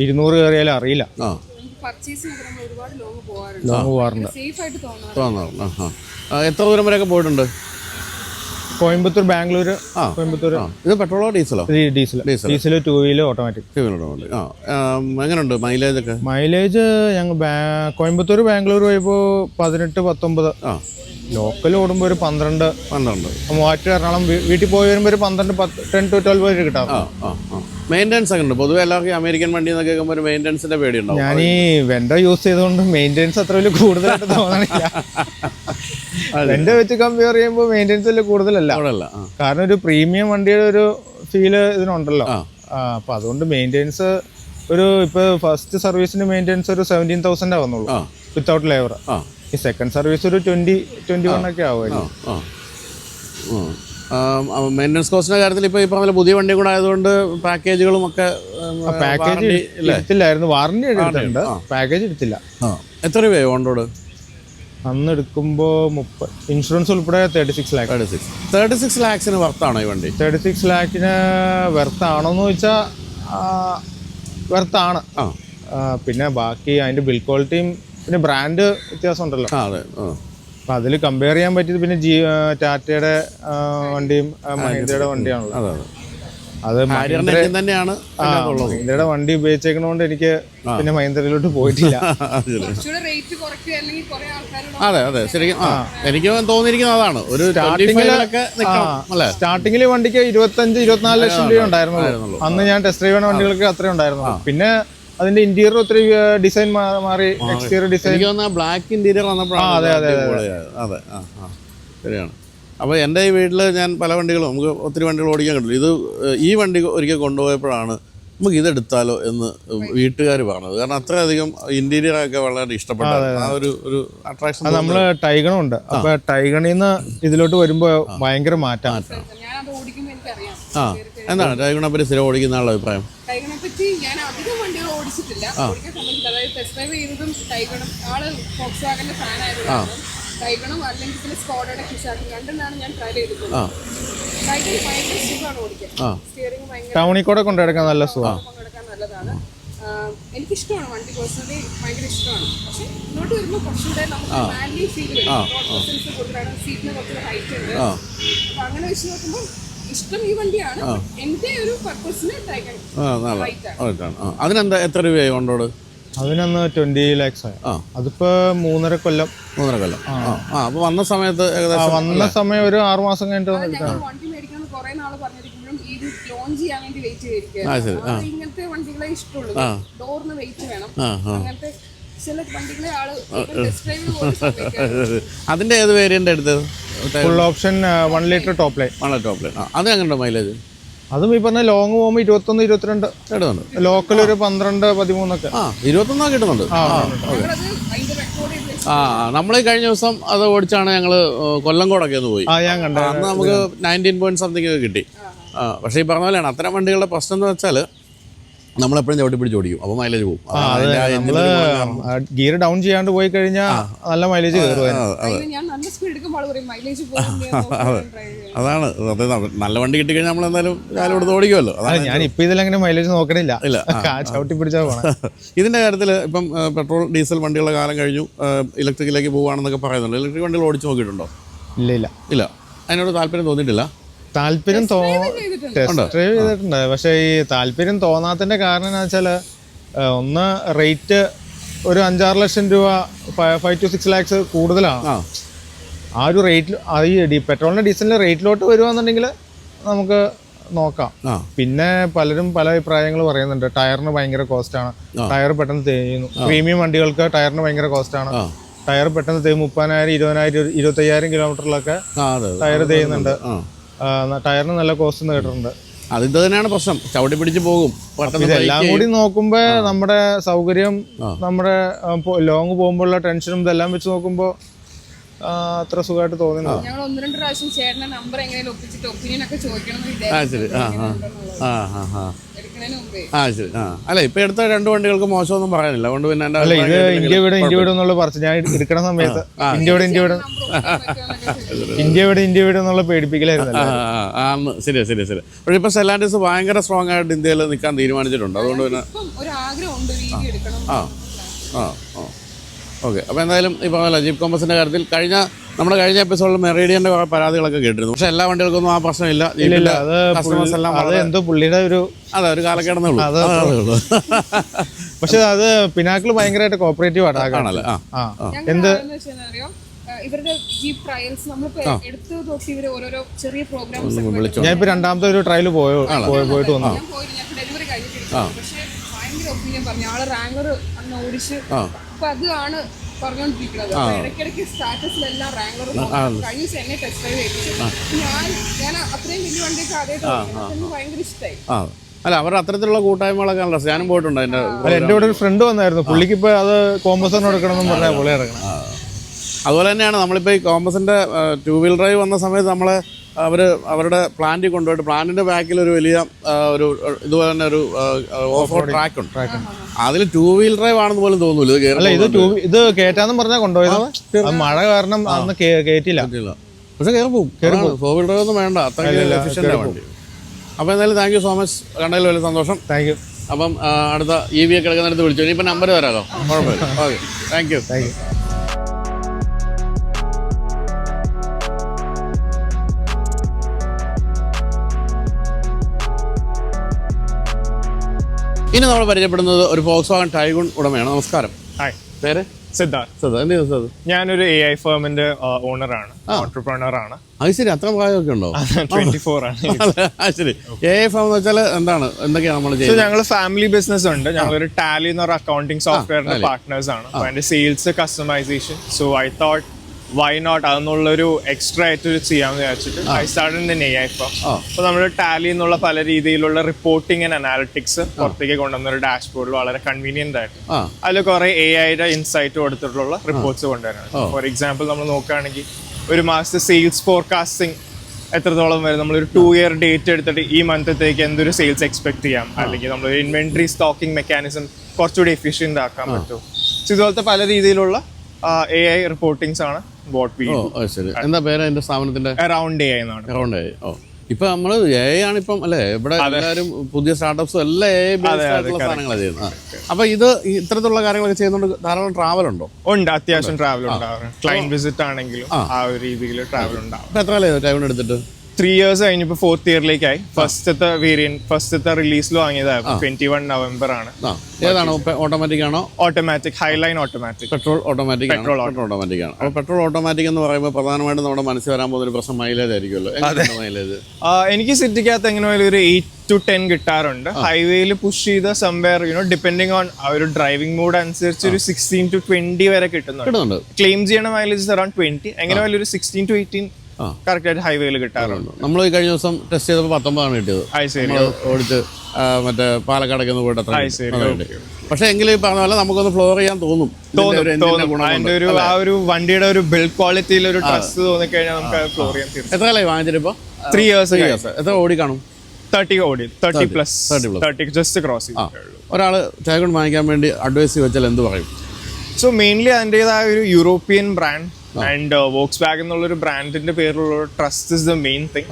200 കയറിയാലും അറിയില്ല. ലോങ് പോകാറുണ്ട്. എത്ര ദൂരം വരെയൊക്കെ പോയിട്ടുണ്ട്? കോയമ്പത്തൂർ, ബാംഗ്ലൂർ, കോയമ്പത്തൂർ. ഇത് പെട്രോളോ ഡീസലോ? Diesel 2 wheeler automatic. എങ്ങനെയുണ്ട് മൈലേജ് ഒക്കെ? മൈലേജ് ഞങ്ങൾ കോയമ്പത്തൂർ ബാംഗ്ലൂർ പോയപ്പോൾ 18-19. ലോക്കൽ ഓടുമ്പോൾ ഒരു 12. മൂവാറ്റൂർ എറണാകുളം വീട്ടിൽ പോയി വരുമ്പോൾ ഒരു 10 to 12 വരെ കിട്ടാം. മെയിൻ്റെനൻസ് ഒക്കെ ഉണ്ട് പൊതുവെ എല്ലാവർക്കും? അമേരിക്കൻ വണ്ടി എന്നൊക്കെ കേൾക്കുമ്പോൾ ഒരു മെയിൻ്റെനൻസിന്റെ പേടിയുണ്ടാവും. ഞാൻ ഈ വെൻഡോ യൂസ് ചെയ്തുകൊണ്ട് മെയിൻ്റെനൻസ് അത്ര വലിയ കൂടുതലായിട്ട് തോന്നണില്ല. വെൻഡോ വെച്ച് കമ്പയർ ചെയ്യുമ്പോൾ മെയിൻ്റെനൻസ് വലിയ കൂടുതലല്ല. കാരണം ഒരു പ്രീമിയം വണ്ടിയുടെ ഒരു ഫീല് ഇതിനുണ്ടല്ലോ. അപ്പൊ അതുകൊണ്ട് മെയിൻ്റെനൻസ് ഇപ്പൊ ഫസ്റ്റ് സർവീസിന് മെയിൻ്റെനൻസ് ഒരു 17,000 വന്നുള്ളൂ വിത്തൗട്ട് ലേബർ. ഈ സെക്കൻഡ് സർവീസ് ഒരു 20-21 ഒക്കെ ആവുമായിരിക്കും. മെയിൻ്റെനൻസ് കോസ്റ്റിന്റെ കാര്യത്തിൽ ഇപ്പോൾ ഈ പറഞ്ഞ പുതിയ വണ്ടി കൂടെ ആയതുകൊണ്ട് പാക്കേജുകളും ഒക്കെ പാക്കേജ് എടുത്തില്ലായിരുന്നു. വാറണ്ടി എടുത്തിട്ടുണ്ട്, പാക്കേജ് എടുത്തില്ല. എത്ര രൂപയോ ഓൺ റോഡ് അന്ന് എടുക്കുമ്പോൾ 30? ഇൻഷുറൻസ് ഉൾപ്പെടെ 36 lakh. 36 lakhs വർത്താണോ ഈ വണ്ടി? 36 lakh വെർത്താണോന്ന് ചോദിച്ചാൽ വെർത്താണ്. പിന്നെ ബാക്കി അതിന്റെ ബിൽഡ് ക്വാളിറ്റിയും പിന്നെ ബ്രാൻഡ് വ്യത്യാസം ഉണ്ടല്ലോ. അപ്പൊ അതിൽ കമ്പയർ ചെയ്യാൻ പറ്റിയത് പിന്നെ ടാറ്റയുടെ വണ്ടിയും മഹീന്ദ്രയുടെ വണ്ടിയാണല്ലോ. അത് മഹീന്ദ്രയുടെ വണ്ടി ഉപയോഗിച്ചേക്കണോണ്ട് എനിക്ക് പിന്നെ മഹീന്ദ്രയിലോട്ട് പോയിട്ടില്ല. അതെ ശരിക്കും എനിക്ക് തോന്നിയിരിക്കുന്നത് അതാണ്. ഒരു സ്റ്റാർട്ടിങ്ങിൽ വണ്ടിക്ക് 25-24 ലക്ഷം രൂപ ഉണ്ടായിരുന്നുള്ളൂ അന്ന് ഞാൻ ടെസ്റ്റ് ഡ്രൈവ് ചെയ്യുന്ന വണ്ടികൾക്ക് അത്രേ ഉണ്ടായിരുന്നു. പിന്നെ അതിന്റെ ഇന്റീരിയർ ഒത്തിരി ഡിസൈൻ മാറി, എക്സ്റ്റീരിയർ ഡിസൈൻ ബ്ലാക്ക് ഇന്റീരിയർ വന്നപ്പോഴാണ്. അതെ ശരിയാണ്. അപ്പോൾ എൻ്റെ ഈ വീട്ടിൽ ഞാൻ പല വണ്ടികളും നമുക്ക് ഒത്തിരി വണ്ടികൾ ഓടിക്കാൻ കിട്ടില്ല. ഈ വണ്ടി ഒരിക്കൽ കൊണ്ടുപോയപ്പോഴാണ് നമുക്ക് ഇതെടുത്താലോ എന്ന് വീട്ടുകാർ പറഞ്ഞത്. കാരണം അത്രയധികം ഇന്റീരിയറൊക്കെ വളരെ ഇഷ്ടപ്പെട്ട ആ ഒരു അട്രാക്ഷൻ. നമ്മള് ടൈഗണും ഉണ്ട്. അപ്പൊ ടൈഗണിൽ നിന്ന് ഇതിലോട്ട് വരുമ്പോ ഭയങ്കര മാറ്റം. എന്താണ് ടൈഗണെ പറ്റി സ്ഥിരം ഓടിക്കുന്ന ആളുടെ അഭിപ്രായം? ടൈഗണെ പറ്റി ഞാൻ അധികം വണ്ടികൾ ഓടിച്ചിട്ടില്ല, ഓടിക്കാൻ സമയത്ത്. അതായത് ടെസ്റ്റ് ഡ്രൈവ് ചെയ്തതും ടൈഗണും, ആള് ഫോക്സ്വാഗന്റെ ഫാൻ ആയതുകൊണ്ട് ടൈഗണും അല്ലെങ്കിൽ പിന്നെ സ്കോഡയുടെ കിഷാക്കും രണ്ടെണ്ണമാണ് ഞാൻ ട്രൈ ചെയ്തിട്ടുള്ളത്. ടൈഗൺ ഭയങ്കര സുഖമാണ് ഓടിക്കാൻ. സ്റ്റിയറിംഗ് ഭയങ്കര ടൗണിൽ കൂടെ കൊണ്ടുനടക്കാൻ നല്ല സുഖമാണ്, കൊണ്ടുനടക്കാൻ നല്ലതാണ്. എനിക്കിഷ്ടമാണ് വണ്ടി, പേഴ്സണലി ഭയങ്കര ഇഷ്ടമാണ്. പക്ഷെ ഇങ്ങോട്ട് വരുമ്പോൾ കുറച്ചുകൂടെ നമുക്ക് മാൻലി ഫീൽ വരും. കൂടുതലാണ്, സീറ്റിന് കുറച്ചുകൂടെ ഹൈറ്റ് ഉണ്ട്. അപ്പൊ അങ്ങനെ വെച്ച് നോക്കുമ്പോൾ ഇഷ്ടം ഈ വണ്ടിയാണ്. എന്റെ ഒരു പർപ്പസിന് ടൈഗൺ അതിനെന്താ എത്ര രൂപയായി കൊണ്ടോട്? അതിനന്ന് 20 lakhs ആയി. അതിപ്പോ 3.5 കൊല്ലം. അപ്പൊ വന്ന സമയത്ത് വന്ന സമയം ഒരു 6 മാസം കഴിഞ്ഞിട്ട് വണ്ടി മേടിക്കണം കുറെ നാള് പറഞ്ഞിരിക്കുമ്പോഴും ഇത് ലോഞ്ച് ചെയ്യാൻ വേണ്ടി വെയിറ്റ് ചെയ്തിരിക്കുകയാണ്. ഇങ്ങനത്തെ വണ്ടികളെ ഇഷ്ടമുള്ളൂ. ഡോറിന് വെയിറ്റ് വേണം. അങ്ങനത്തെ ചില വണ്ടികളെ ആള് ടെസ്റ്റ് ഡ്രൈവ്. അതിന്റെ ഏത് വേരിയന്റ് എടുത്തത്? Full option 1 liter top line. അത് എങ്ങനെയുണ്ടോ മൈലേജ്? അതും ഈ പറഞ്ഞ ലോങ് പോകുമ്പോൾ 21-22 ലോക്കൽ ഒരു 12-13 ഒക്കെ. 21 കിട്ടുന്നുണ്ട്. നമ്മൾ ഈ കഴിഞ്ഞ ദിവസം അത് ഓടിച്ചാണ് ഞങ്ങൾ കൊല്ലംകോടൊക്കെ ഒന്ന് പോയി. ഞാൻ കണ്ട അന്ന് നമുക്ക് 19 പോയിന്റ് സംതിങ് ഒക്കെ കിട്ടി. പക്ഷേ ഈ പറഞ്ഞ പോലെയാണ് അത്തരം വണ്ടികളുടെ പ്രശ്നം എന്ന് വെച്ചാൽ നമ്മളെപ്പോഴും ചവിട്ടി പിടിച്ച് ഓടിക്കും, അപ്പോൾ മൈലേജ് പോകും. നമ്മള് ഗിയർ ഡൗൺ ചെയ്യാണ്ട് പോയി കഴിഞ്ഞാൽ നല്ല മൈലേജ് കയറും. ഞാൻ നല്ല സ്പീഡ് എടുക്കുമ്പോൾ ആള് പറയും മൈലേജ് അതാണ് നല്ല വണ്ടി കിട്ടിക്കഴിഞ്ഞാൽ നമ്മൾ എന്തായാലും രാവിലെ കൊടുത്ത് ഓടിക്കുമല്ലോ. ഞാൻ ഇപ്പൊ ഇതിലങ്ങനെ മൈലേജ് നോക്കണില്ല, ചവിട്ടി പിടിച്ചാൽ പോകണം. ഇതിന്റെ കാര്യത്തിൽ ഇപ്പം പെട്രോൾ ഡീസൽ വണ്ടികളുടെ കാലം കഴിഞ്ഞു, ഇലക്ട്രിക്കിലേക്ക് പോവുകയാണെന്നൊക്കെ പറയുന്നുണ്ട്. ഇലക്ട്രിക് വണ്ടികൾ ഓടിച്ച് നോക്കിയിട്ടുണ്ടോ? ഇല്ല. അതിനോട് താല്പര്യം തോന്നിയിട്ടില്ല. താല്പര്യം ടെസ്റ്റ് ഡ്രൈവ് ചെയ്തിട്ടുണ്ട്. പക്ഷെ ഈ താല്പര്യം തോന്നാത്തതിന്റെ കാരണം എന്താ വെച്ചാല്, ഒന്ന് റേറ്റ് ഒരു 5-6 ലക്ഷം രൂപ 5 to 6 lakhs കൂടുതലാണ്. ആ ഒരു റേറ്റിൽ ഈ പെട്രോളിന്റെ ഡീസലിന്റെ റേറ്റിലോട്ട് വരുവാന്നുണ്ടെങ്കിൽ നമുക്ക് നോക്കാം. പിന്നെ പലരും പല അഭിപ്രായങ്ങൾ പറയുന്നുണ്ട്. ടയറിന് ഭയങ്കര കോസ്റ്റാണ്, ടയർ പെട്ടെന്ന് തേയുന്നു. പ്രീമിയം വണ്ടികൾക്ക് ടയറിന് ഭയങ്കര കോസ്റ്റാണ്, ടയർ പെട്ടെന്ന് 30,000, 20,000, 25,000 കിലോമീറ്ററിലൊക്കെ ടയർ തേയുന്നുണ്ട്. ടയറിന് നല്ല കോസ്റ്റ് കേട്ടിട്ടുണ്ട്. അത് തന്നെയാണ് പ്രശ്നം, ചവിട്ടി പിടിച്ച് പോകും. ഇതെല്ലാം കൂടി നോക്കുമ്പോ നമ്മുടെ സൗകര്യം, നമ്മുടെ ലോങ് പോകുമ്പോഴുള്ള ടെൻഷനും ഇതെല്ലാം വെച്ച് നോക്കുമ്പോ അത്ര സുഖമായിട്ട് തോന്നുന്നു. ഞങ്ങൾ 1-2 പ്രാവശ്യം ചേട്ടന്റെ നമ്പർ എങ്ങനെയും ഒപ്പിച്ചിട്ട് ഒപ്പീനിയൻ ഒക്കെ ചോദിക്കണം. ശരി. അല്ല ഇപ്പൊ എടുത്ത 2 വണ്ടികൾക്ക് മോശമൊന്നും പറയാനില്ല. അതുകൊണ്ട് പിന്നെ അല്ല, ഇത് ഇന്ത്യ വിടും എന്നുള്ള പറച്ച് ഞാൻ എടുക്കുന്ന സമയത്ത് ഇന്ത്യ വിടും എന്നുള്ള പേടിപ്പിക്കലായിരുന്നു. ശരി. പക്ഷെ ഇപ്പൊ സെലാൻഡിസ് ഭയങ്കര സ്ട്രോങ് ആയിട്ട് ഇന്ത്യയിൽ നിൽക്കാൻ തീരുമാനിച്ചിട്ടുണ്ട്. അതുകൊണ്ട് പിന്നെ ഓക്കെ. അപ്പോൾ എന്തായാലും ഇപ്പോൾ ജീപ്പ് കോമ്പസിൻ്റെ കാര്യത്തിൽ നമ്മുടെ കഴിഞ്ഞ എപ്പിസോഡിൽ മെറീഡിയൻ്റെ കുറേ പരാതികളൊക്കെ കേട്ടിരുന്നു. പക്ഷേ എല്ലാ വണ്ടികൾക്കൊന്നും ആ പ്രശ്നമില്ല. കസ്റ്റമേഴ്സ് എല്ലാം എന്തോ പുള്ളിയുടെ ഒരു കാലക്കിടന്നേ ഉള്ളൂ. പക്ഷെ അത് പിനാക്കിൾ ഭയങ്കരമായിട്ട് കോപ്പറേറ്റീവ് ആണല്ലേ. എന്ത് ഇവരുടെ ജീപ്പ് ട്രയൽസ് നമ്മളിപ്പോ എടുത്ത് നോക്കി ഇവര് ഓരോരോ ചെറിയ പ്രോഗ്രാംസ് ഞാൻ ഇപ്പൊ 2ാമത്തെ ഒരു ട്രയൽ പോയിട്ട് വന്നു. ഞാൻ ഡെലിവറി കഴിഞ്ഞിട്ടില്ല. പക്ഷെ ഭയങ്കര ഒപ്പീനിയൻ പറഞ്ഞു. ആള് റാങ്കർ അന്ന് ഓടിച്ച് അപ്പൊ അതാണ് പറഞ്ഞോണ്ടിരിക്കുന്നത്. ഇടയ്ക്കിടയ്ക്ക് സ്റ്റാറ്റസിലെല്ലാം റാങ്കർ കഴിഞ്ഞ ദിവസം എന്നെ ടെസ്റ്റ് ഡ്രൈവ് ചെയ്യിപ്പിച്ചു. ഞാൻ അത്രയും വലിയ വണ്ടിയൊക്കെ ആദ്യമായിട്ട് ഭയങ്കര ഇഷ്ടമായി. അല്ല അവരുടെ അത്തരത്തിലുള്ള കൂട്ടായ്മകളൊക്കെ നല്ല ഞാനും പോയിട്ടുണ്ട്. എൻ്റെ കൂടെ ഒരു ഫ്രണ്ട് വന്നായിരുന്നു, പുള്ളിക്ക് ഇപ്പൊ അത് കോമ്പസിന് എടുക്കണമെന്നും പറഞ്ഞാൽ പുള്ളി ഇറങ്ങണം. അതുപോലെ തന്നെയാണ് നമ്മളിപ്പോൾ ഈ കോമ്പസിൻ്റെ 2 വീൽ ഡ്രൈവ് വന്ന സമയത്ത് അവരുടെ പ്ലാന്റിൽ കൊണ്ടുപോയിട്ട് പ്ലാന്റിന്റെ ബാക്കിൽ ഒരു വലിയ ഒരു ഇതുപോലെ തന്നെ ഒരു ഓഫ് റോഡ് ട്രാക്ക് ഉണ്ട്. അതിൽ 2 വീൽ ഡ്രൈവ് ആണെന്ന് പോലും തോന്നൂല. ഇത് കേറ്റാന്നും പറഞ്ഞാൽ കൊണ്ടുപോയത് മഴ കാരണം അന്ന് കേറ്റില്ല. പക്ഷെ കയറി പോകും. 4 വീൽ ഡ്രൈവ് ഒന്നും വേണ്ട, അത്രയ്ക്ക് എഫിഷ്യൻ്റ് വണ്ടി. അപ്പോൾ എന്തായാലും താങ്ക് യു സോ മച്ച്, കണ്ടതിൽ വലിയ സന്തോഷം. Thank you. അപ്പം അടുത്ത EV ഒക്കെ എടുക്കുന്നിടത്ത് വിളിച്ചു. ഇനിയിപ്പോൾ നമ്പർ തരാമല്ലോ, കുഴപ്പമില്ല. Okay, thank you. ഇനി നമ്മൾ പരിചയപ്പെടുന്നത് ഒരു Volkswagen Tiguan ഉടമയാണ്. നമസ്കാരം. പേര്? സിദ്ധാർത്ഥ്. ഞാനൊരു AI ഫേമിന്റെ ഓണറാണ്, ഓൺട്രപ്രണർ ആണ്. അത് ശരി, അത്ര പ്രായമൊക്കെ ഉണ്ടോ? 24 ആണ്. ശരി. AI ഫേം എന്ന് വെച്ചാൽ എന്തൊക്കെയാണ് നമ്മൾ ചെയ്യുന്നത്? ഞങ്ങൾ ഫാമിലി ബിസിനസ് ഉണ്ട്. ഞങ്ങളൊരു ടാലി എന്ന് പറഞ്ഞ അക്കൗണ്ടിങ് സോഫ്റ്റ്വെയറിന്റെ പാർട്ട്നേഴ്സ് ആണ്. അതിന്റെ sales, customization. So I thought why not അതെന്നുള്ളൊരു എക്സ്ട്രാ ആയിട്ട് ചെയ്യാമെന്ന് വിചാരിച്ചിട്ട് I started in AI firm. അപ്പോൾ നമ്മൾ ടാലി എന്നുള്ള പല രീതിയിലുള്ള റിപ്പോർട്ടിംഗ് ആൻഡ് അനാലിറ്റിക്സ് പുറത്തേക്ക് കൊണ്ടുവന്ന ഒരു ഡാഷ്ബോർഡിൽ വളരെ കൺവീനിയന്റ് ആയിട്ട് അതിൽ കുറെ AI-യുടെ ഇൻസൈറ്റ് കൊടുത്തിട്ടുള്ള റിപ്പോർട്ട്സ് കൊണ്ടുവരാണ്. ഫോർ എക്സാമ്പിൾ നമ്മൾ നോക്കുകയാണെങ്കിൽ ഒരു മാസത്തെ സെയിൽസ് ഫോർകാസ്റ്റിംഗ് എത്രത്തോളം വരും, നമ്മളൊരു 2 year ഡേറ്റ് എടുത്തിട്ട് ഈ മന്ത്ത്തേക്ക് എന്തൊരു സെയിൽസ് എക്സ്പെക്ട് ചെയ്യാം, അല്ലെങ്കിൽ നമ്മളൊരു ഇൻവെന്ററി സ്റ്റോക്കിംഗ് മെക്കാനിസം കുറച്ചുകൂടി എഫിഷ്യന്റ് ആക്കാൻ പറ്റും. ഇതുപോലത്തെ പല രീതിയിലുള്ള AI റിപ്പോർട്ടിങ്സ് ആണ് വാട്ട് വി ഡു. ശരി. എന്താ പേര് അതിന്റെ സ്ഥാപനത്തിന്റെ? അറൗണ്ട് AI എന്നാണ്. Around AI. ഇപ്പൊ നമ്മള് AI ആണ് ഇപ്പം അല്ലേ, ഇവിടെ എല്ലാവരും പുതിയ സ്റ്റാർട്ടപ്സും എല്ലാം AI ബേസ്ഡ് ആയിട്ടുള്ള സാധനങ്ങളാണ് ചെയ്യുന്നത്. അപ്പൊ ഇത് ഇത്തരത്തിലുള്ള കാര്യങ്ങളൊക്കെ ചെയ്യുന്നതുകൊണ്ട് ധാരാളം ട്രാവൽ ഉണ്ടോ? ഉണ്ട്, അത്യാവശ്യം ട്രാവൽ ഉണ്ടാവും. ക്ലൈന്റ് വിസിറ്റ് ആണെങ്കിലും ആ ഒരു രീതിയിൽ ട്രാവൽ ഉണ്ടാവും. അപ്പൊ എത്ര കാലം ടൈം എടുത്തിട്ട്? 3 years കഴിഞ്ഞിപ്പോ 4th ഇയറിലേക്കായി. ഫസ്റ്റത്തെ റിലീസിൽ വാങ്ങിയതായിരുന്നു 21 November ആണ്. ഏതാണ്, ഓട്ടോമാറ്റിക് ആണോ? Automatic, Highline automatic. Petrol automatic ആണ്. അപ്പോൾ പെട്രോൾ ഓട്ടോമാറ്റിക് എന്ന് പറയുമ്പോൾ പ്രധാനമായിട്ടും നമ്മുടെ മനസ്സിൽ വരാൻ പോകുന്ന ഒരു പ്രശ്നം മൈലേജ് ആയിരിക്കുമല്ലോ. മൈലേജ് എനിക്ക് സിറ്റിക്കകത്ത് എങ്ങനെ ഒരു 8 to 10 കിട്ടാറുണ്ട്. ഹൈവേയിൽ പുഷ് ചെയ്ത സംവെയർ ഡിപ്പെൻഡിങ് ഓൺ ആ ഒരു ഡ്രൈവിംഗ് മൂഡ് അനുസരിച്ച് ഒരു 16 to 20 വരെ കിട്ടുന്നുണ്ട്. ക്ലെയിം ചെയ്യണ മൈലേജ് അറൌണ്ട് 20, എങ്ങനെ ഒരു 16 to 18 കറക്റ്റ് ആയിട്ട് ഹൈവേയിൽ കിട്ടാറുണ്ട്. നമ്മൾ ഈ കഴിഞ്ഞ ദിവസം ടെസ്റ്റ് ചെയ്തപ്പോൾ 19 കിട്ടിയത്. നമ്മൾ ഓടിച്ച് മറ്റേ പാലക്കാടൊക്കെ ഒന്ന് പോയിട്ട് അത്ര. പക്ഷേ എങ്കിലും ഈ പറഞ്ഞ പോലെ നമുക്കൊന്ന് ഫ്ലോർ ചെയ്യാൻ തോന്നും. അതിന്റെ ഒരു ആ ഒരു വണ്ടിയുടെ ഒരു ബിൽഡ് ക്വാളിറ്റിയിൽ ഒരു ട്രസ്റ്റ് തോന്നിക്കഴിഞ്ഞാൽ നമുക്ക് ഫ്ലോർ ചെയ്യാൻ തീർച്ചയായും. എത്ര കാലമായി വാങ്ങിച്ചിട്ട് ഇപ്പോൾ? 3 years. എത്ര ഓടി കാണും? 30 ഓടി, 30+ ജസ്റ്റ് ക്രോസ് ചെയ്തു. ഒരാൾ ടൈഗൺ വാങ്ങിക്കാൻ വേണ്ടി അഡ്വൈസ് വെച്ചാൽ എന്ത് പറയും? സോ മെയിൻലി അതിൻ്റെതായ ഒരു European brand and Volkswagen എന്നുള്ളൊരു ബ്രാൻഡിന്റെ പേരിലുള്ള trust is the main thing.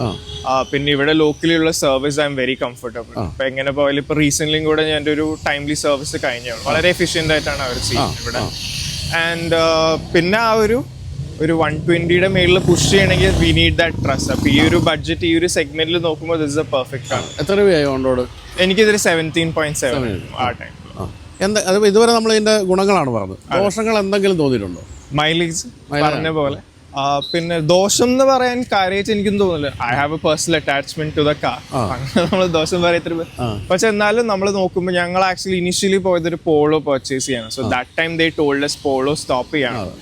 പിന്നെ ഇവിടെ ലോക്കലിയുള്ള service I am very comfortable. ഇപ്പൊ എങ്ങനെ പോയാലും ഇപ്പൊ റീസെന്റ് കൂടെ ഞാൻ ഒരു ടൈംലി സർവീസ് കഴിഞ്ഞാണ്. വളരെ എഫിഷ്യന്റ് ആയിട്ടാണ് അവർ ചെയ്യുന്നത് ഇവിടെ. ആൻഡ് പിന്നെ ആ ഒരു 120യുടെ മേളിൽ പുഷ് ചെയ്യണമെങ്കിൽ വി നീഡ് ദാറ്റ് ട്രസ്റ്റ്. അപ്പൊ ഈ ഒരു ബഡ്ജറ്റ് ഈ ഒരു സെഗ്മെന്റിൽ നോക്കുമ്പോൾ ദിസ് ഇസ് പെർഫെക്റ്റ് ആണ്. എത്ര രൂപയായി ഓൺറോഡ്? എനിക്കിതൊരു 17.7 ആ ടൈം. അത് ഇതുവരെ നമ്മൾ ഇതിന്റെ ഗുണങ്ങളാണ് പറഞ്ഞത്. ദോഷങ്ങൾ എന്തെങ്കിലും തോന്നിയിട്ടുണ്ടോ? മൈലേജ് പറഞ്ഞ പോലെ. പിന്നെ ദോഷം എന്ന് പറയാൻ കാര്യമായിട്ട് എനിക്കും തോന്നില്ല. I have a personal attachment to the car. അങ്ങനെ നമ്മൾ ദോഷം പറയത്തില്ല. പക്ഷെ എന്നാലും നമ്മൾ നോക്കുമ്പോൾ ഞങ്ങൾ ആക്ച്വലി ഇനിഷ്യലി പോയത് ഒരു പോളോ പർച്ചേസ് ചെയ്യണം. So that time they told us Polo stop ചെയ്യണം.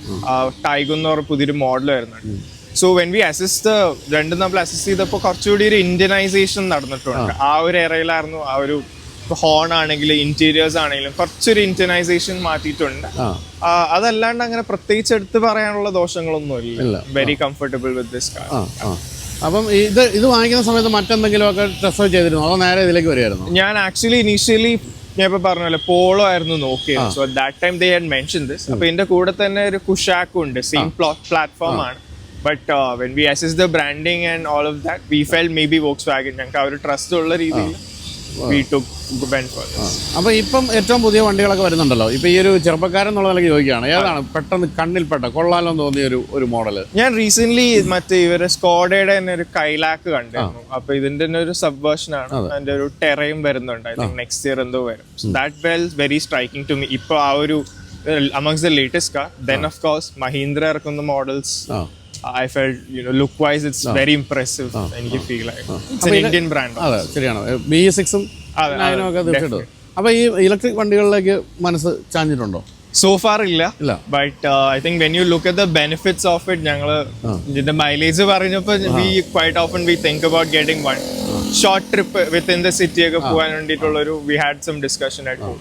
ടൈഗൺ എന്ന് പറഞ്ഞ പുതിയൊരു മോഡൽ വരുന്നുണ്ട്. സോ വെൻ വി അസിസ്റ്റ് രണ്ടും നമ്മൾ അസിസ്റ്റ് ചെയ്തപ്പോൾ കുറച്ചുകൂടി ഒരു ഇന്ത്യനൈസേഷൻ നടന്നിട്ടുണ്ട്. ആ ഒരു എറയിലായിരുന്നു ആ ഒരു ഹോൺ ആണെങ്കിലും ഇന്റീരിയേഴ്സ് ആണെങ്കിലും കുറച്ചൊരു ഇന്ത്യനൈസേഷൻ മാറ്റിയിട്ടുണ്ട്. അതല്ലാണ്ട് അങ്ങനെ പ്രത്യേകിച്ച് എടുത്ത് പറയാനുള്ള ദോഷങ്ങളൊന്നും ഇല്ല. Very comfortable with this car. അപ്പം ഇത് വാങ്ങിക്കുന്ന സമയത്ത് മറ്റെന്തെങ്കിലും ഒക്കെ ടെസ്റ്റ് ചെയ്തിരുന്നു അതോ നേരെ ഇതിലേക്ക് വരികയായിരുന്നു? ഞാൻ ആക്ച്വലി ഇനീഷ്യലി ഞാൻ ഇപ്പൊ പറഞ്ഞല്ലോ പോളോ ആയിരുന്നു നോക്കിയത്. So that time they had mention this. അപ്പൊ ഇതിന്റെ കൂടെ തന്നെ ഒരു കുഷാക്കും ഉണ്ട്. സെയിം പ്ലാറ്റ്ഫോം ആണ്. But when we assess the branding and all of that we felt maybe Volkswagen ഞങ്ങൾക്ക് ആ ഒരു ട്രസ്റ്റ് ഉള്ള രീതിയിൽ അപ്പൊ ഇപ്പം ഏറ്റവും പുതിയ വണ്ടികളൊക്കെ വരുന്നുണ്ടല്ലോ. ഇപ്പൊ ഈ ഒരു ചെറുപ്പക്കാരൻ എന്നുള്ള നിലയ്ക്ക് ചോദിക്കുകയാണ്, ഏതാണ് പെട്ടെന്ന് കണ്ണിൽപ്പെട്ട കൊള്ളാലോ തോന്നിയ ഒരു മോഡല്? ഞാൻ റീസെന്റ് മറ്റേ ഇവരെ സ്കോഡയുടെ തന്നെ ഒരു കൈലാക്ക് കണ്ടിരുന്നു. അപ്പൊ ഇതിന്റെ തന്നെ ഒരു സബ്വേർഷൻ ആണ്. അതിന്റെ ഒരു ടെറയും വരുന്നുണ്ട്. ഐ തിങ്ക് നെക്സ്റ്റ് ഇയർ എന്തോ വരും. That well very striking to me. ഇപ്പൊ ആ ഒരു amongst the latest car. Then of course Mahindra ഇറക്കുന്ന models I felt look wise it's very impressive. എനിക്ക് ഫീൽ ആയി. It's an Indian brand. അതെ ശരിയാണ്. BE6 ഉം 9 ഒക്കെ തീർച്ചയായിട്ടും. അപ്പൊ ഈ ഇലക്ട്രിക് വണ്ടികളിലേക്ക് മനസ്സ് ചാഞ്ഞിട്ടുണ്ടോ? So far ഇല്ല. But I think when you look at the benefits of it, ഞങ്ങള് ഇതിന്റെ മൈലേജ് പറഞ്ഞപ്പോ we quite often we think about getting one short trip within the city ഒക്കെ പോകാൻ വേണ്ടിയിട്ടുള്ള ഒരു we had some discussion at home.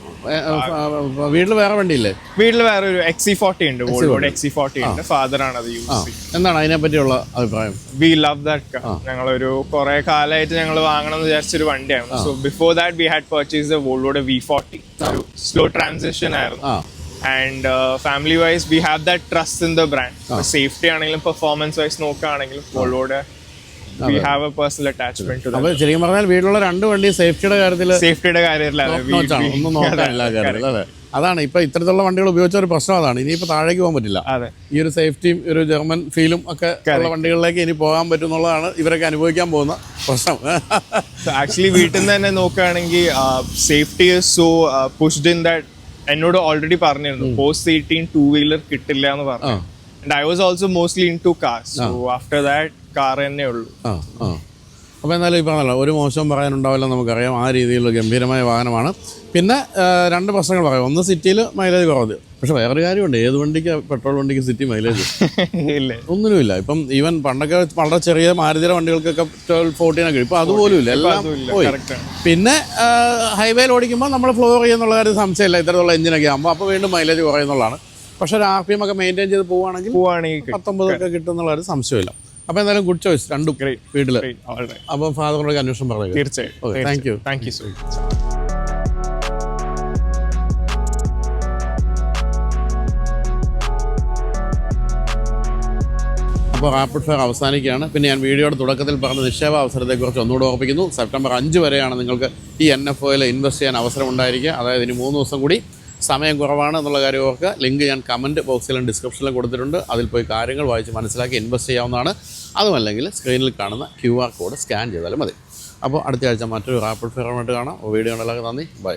വീട്ടിൽ വേറെ വണ്ടിയില്ലേ? വീട്ടിൽ വേറെ ഒരു XC40 ഉണ്ട്. Volvo XC40 ഉണ്ട്. ഫാദർ ആണ് അത് യൂസ് ചെയ്യുന്നത്. എന്താണ് അതിനെ പറ്റിയുള്ള അഭിപ്രായം? We love that car. ഞങ്ങളൊരു കുറെ കാലമായിട്ട് ഞങ്ങൾ വാങ്ങണം എന്ന് വിചാരിച്ചൊരു വണ്ടിയാണ്. So before that we had purchased the Volvo V40. ഒരു slow transition ആയിരുന്നു. And family wise we have that trust in the brand. Safety ആണെങ്കിലും performance wise നോക്കുകയാണെങ്കിലും Volvoയുടെ we have a personal attachment to that. അപ്പോൾ ശരിക്കും പറഞ്ഞാൽ വീട്ടിലുള്ള രണ്ട് വണ്ടി സേഫ്റ്റിയുടെ കാര്യത്തിൽ ഒന്നും നോക്കാനില്ല കാര്യത്തിൽ. അതെ അതാണ് ഇപ്പൊ ഇത്തരത്തിലുള്ള വണ്ടികൾ ഉപയോഗിച്ച ഒരു പ്രശ്നം അതാണ്. ഇനിയിപ്പോൾ താഴേക്ക് പോകാൻ പറ്റില്ല. ഈ ഒരു സേഫ്റ്റിയും ഒരു ജർമ്മൻ ഫീലും ഒക്കെ ഉള്ള വണ്ടികളിലേക്ക് ഇനി പോകാൻ പറ്റും എന്നുള്ളതാണ് ഇവരൊക്കെ അനുഭവിക്കാൻ പോകുന്ന പ്രശ്നം. ആക്ച്വലി വീട്ടിൽ നിന്ന് തന്നെ നോക്കുകയാണെങ്കിൽ safety is so pushed in that എന്നോട് ഓൾറെഡി പറഞ്ഞിരുന്നു പോസ്റ്റ് 18 2-wheeler കിട്ടില്ല എന്ന് പറഞ്ഞു. And I was also mostly in two cars. So after that car തന്നെ ഉള്ളൂ. അപ്പോൾ എന്നാലും ഈ പറഞ്ഞല്ലോ ഒരു മോശം പറയാനുണ്ടാവില്ല, നമുക്കറിയാം. ആ രീതിയിലുള്ള ഗംഭീരമായ വാഹനമാണ്. പിന്നെ രണ്ട് പ്രശ്നങ്ങൾ പറയാം. ഒന്ന് സിറ്റിയിൽ മൈലേജ് കുറവ്. പക്ഷെ വേറൊരു കാര്യമുണ്ട്, ഏത് വണ്ടിക്ക് പെട്രോൾ വണ്ടിക്ക് സിറ്റി മൈലേജ് ഇല്ല, ഒന്നിനുമില്ല. ഇപ്പം ഈവൻ പണ്ടൊക്കെ വളരെ ചെറിയ മാരുതിയുടെ വണ്ടികൾക്കൊക്കെ 12-14 ഒക്കെ ഇപ്പം അതുപോലും ഇല്ല, എല്ലാം പോയി. പിന്നെ ഹൈവേയിൽ ഓടിക്കുമ്പോൾ നമ്മൾ ഫ്ലോർ ചെയ്യുന്നുള്ള കാര്യം സംശയമില്ല, ഇത്തരത്തിലുള്ള എഞ്ചിനൊക്കെ ആകുമ്പോൾ. അപ്പോൾ വീണ്ടും മൈലേജ് കുറയുന്നുള്ളതാണ്. പക്ഷെ ഒരു RPM ഒക്കെ മെയിൻറ്റെയിൻ ചെയ്ത് പോവുകയാണെങ്കിൽ 19 ഒക്കെ കിട്ടുന്നുള്ള ഒരു സംശയമില്ല. അപ്പോൾ എന്തായാലും ഗുഡ് ചോയ്സ് രണ്ടും വീട്ടിൽ. അപ്പോൾ ഫാദറിനോട് അന്വേഷണം പറയുക. തീർച്ചയായും. Thank you so much. അപ്പോൾ റാപ്പിഡ് ഫയർ അവസാനിക്കുകയാണ്. പിന്നെ ഞാൻ വീഡിയോയുടെ തുടക്കത്തിൽ പറഞ്ഞ നിക്ഷേപ അവസരത്തെക്കുറിച്ച് ഒന്നുകൂടെ ഓർപ്പിക്കുന്നു. സെപ്റ്റംബർ 5 വരെയാണ് നിങ്ങൾക്ക് ഈ NFOയിൽ ഇൻവെസ്റ്റ് ചെയ്യാൻ അവസരം ഉണ്ടായിരിക്കുക. അതായത് ഇനി 3 ദിവസം കൂടി സമയം കുറവാണ് എന്നുള്ള കാര്യം ഓർക്കുക. ലിങ്ക് ഞാൻ കമൻറ്റ് ബോക്സിലും ഡിസ്ക്രിപ്ഷനിലും കൊടുത്തിട്ടുണ്ട്. അതിൽ പോയി കാര്യങ്ങൾ വായിച്ച് മനസ്സിലാക്കി ഇൻവെസ്റ്റ് ചെയ്യാവുന്നതാണ്. അതുമല്ലെങ്കിൽ സ്ക്രീനിൽ കാണുന്ന QR കോഡ് സ്കാൻ ചെയ്താലും മതി. അപ്പോൾ അടുത്ത ആഴ്ച മറ്റൊരു റാപ്പിഡ് ഫയറുമായിട്ട് കാണാം. വീഡിയോ ഉണ്ടല്ലോ. നന്ദി. ബൈ.